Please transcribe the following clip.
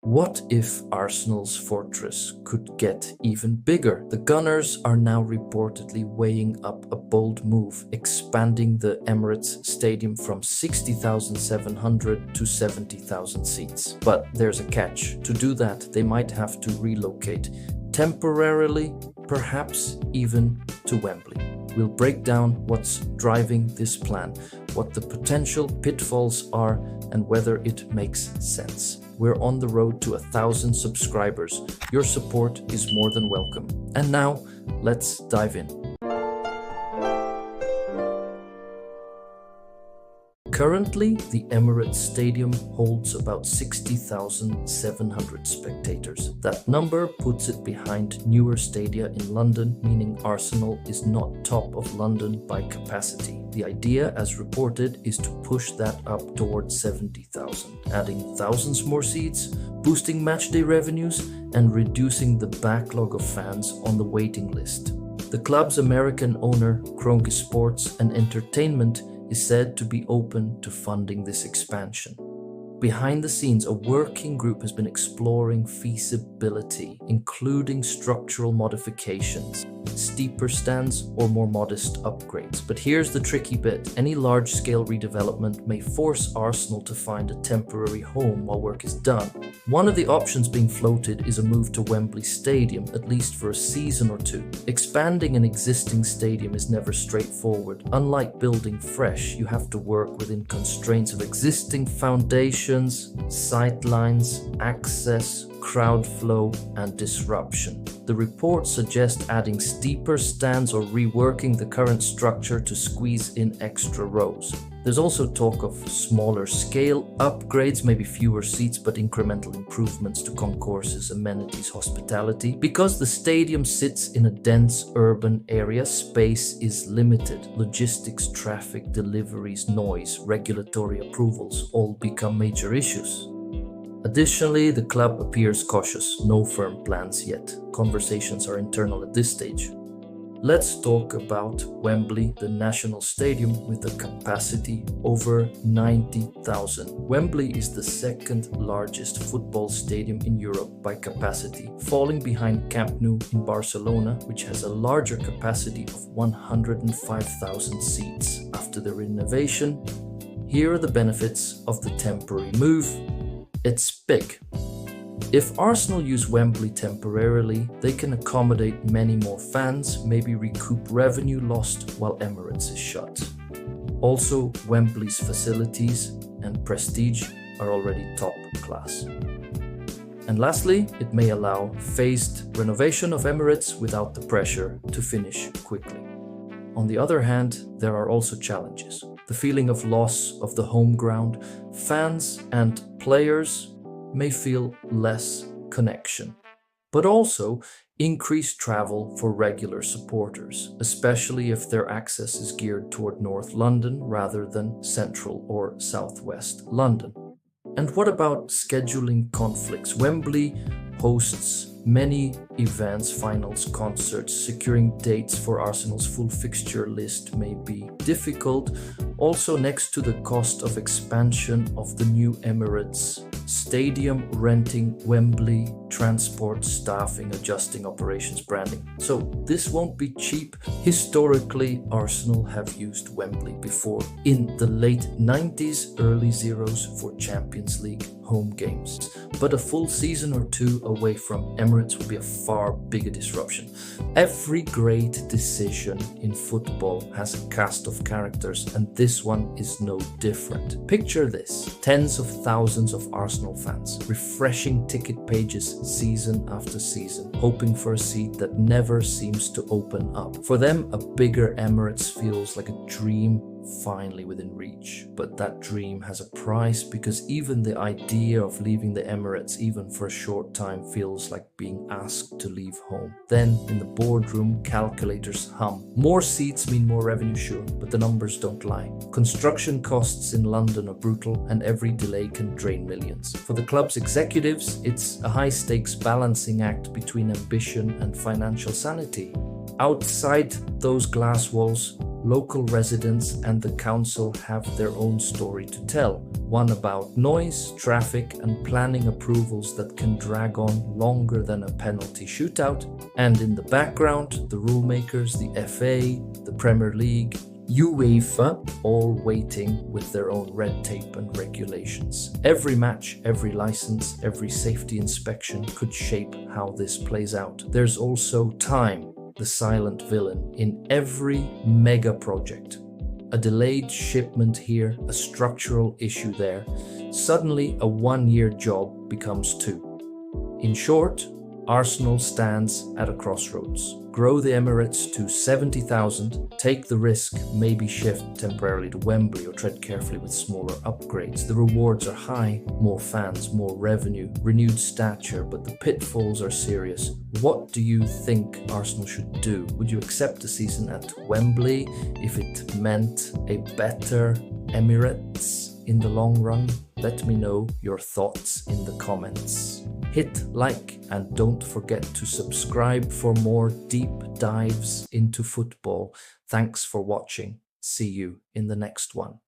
What if Arsenal's fortress could get even bigger? The Gunners are now reportedly weighing up a bold move, expanding the Emirates Stadium from 60,700 to 70,000 seats. But there's a catch. To do that, they might have to relocate, temporarily, perhaps even to Wembley. We'll break down what's driving this plan, what the potential pitfalls are, and whether it makes sense. We're on the road to 1,000 subscribers. Your support is more than welcome. And now, let's dive in. Currently, the Emirates Stadium holds about 60,700 spectators. That number puts it behind newer stadia in London, meaning Arsenal is not top of London by capacity. The idea, as reported, is to push that up towards 70,000, adding thousands more seats, boosting matchday revenues, and reducing the backlog of fans on the waiting list. The club's American owner, Kroenke Sports and Entertainment, is said to be open to funding this expansion. Behind the scenes, a working group has been exploring feasibility, including structural modifications, steeper stands, or more modest upgrades. But here's the tricky bit. Any large-scale redevelopment may force Arsenal to find a temporary home while work is done. One of the options being floated is a move to Wembley Stadium, at least for a season or two. Expanding an existing stadium is never straightforward. Unlike building fresh, you have to work within constraints of existing foundations, sightlines, access, crowd flow, and disruption. The reports suggest adding steeper stands or reworking the current structure to squeeze in extra rows. There's also talk of smaller scale upgrades, maybe fewer seats but incremental improvements to concourses, amenities, hospitality. Because the stadium sits in a dense urban area, space is limited. Logistics, traffic, deliveries, noise, regulatory approvals all become major issues. Additionally, the club appears cautious. No firm plans yet. Conversations are internal at this stage. Let's talk about Wembley, the national stadium with a capacity over 90,000. Wembley is the second largest football stadium in Europe by capacity, falling behind Camp Nou in Barcelona, which has a larger capacity of 105,000 seats. After the renovation, here are the benefits of the temporary move. It's big. If Arsenal use Wembley temporarily, they can accommodate many more fans, maybe recoup revenue lost while Emirates is shut. Also, Wembley's facilities and prestige are already top class. And lastly, it may allow phased renovation of Emirates without the pressure to finish quickly. On the other hand, there are also challenges. The feeling of loss of the home ground, fans and players may feel less connection, but also increased travel for regular supporters, especially if their access is geared toward North London rather than Central or Southwest London. And what about scheduling conflicts? Wembley hosts many events, finals, concerts. Securing dates for Arsenal's full fixture list may be difficult. Also, next to the cost of expansion of the new Emirates Stadium, renting Wembley, transport, staffing, adjusting operations, branding. So this won't be cheap. Historically, Arsenal have used Wembley before in the late 90s, early zeros for Champions League home games. But a full season or two away from Emirates would be a far bigger disruption. Every great decision in football has a cast of characters, and this one is no different. Picture this: tens of thousands of Arsenal fans, refreshing ticket pages season after season, hoping for a seat that never seems to open up. For them, a bigger Emirates feels like a dream finally within reach. But that dream has a price, because even the idea of leaving the Emirates, even for a short time, feels like being asked to leave home. Then in the boardroom, calculators hum. More seats mean more revenue, sure, but the numbers don't lie. Construction costs in London are brutal, and every delay can drain millions. For the club's executives, it's a high-stakes balancing act between ambition and financial sanity. Outside those glass walls, local residents and the council have their own story to tell. One about noise, traffic, and planning approvals that can drag on longer than a penalty shootout. And in the background, the rulemakers, the FA, the Premier League, UEFA, all waiting with their own red tape and regulations. Every match, every license, every safety inspection could shape how this plays out. There's also time, the silent villain, in every mega project. A delayed shipment here, a structural issue there. Suddenly, a one-year job becomes two. In short, Arsenal stands at a crossroads. Grow the Emirates to 70,000, take the risk, maybe shift temporarily to Wembley or tread carefully with smaller upgrades. The rewards are high, more fans, more revenue, renewed stature, but the pitfalls are serious. What do you think Arsenal should do? Would you accept a season at Wembley if it meant a better Emirates in the long run? Let me know your thoughts in the comments. Hit like and don't forget to subscribe for more deep dives into football. Thanks for watching. See you in the next one.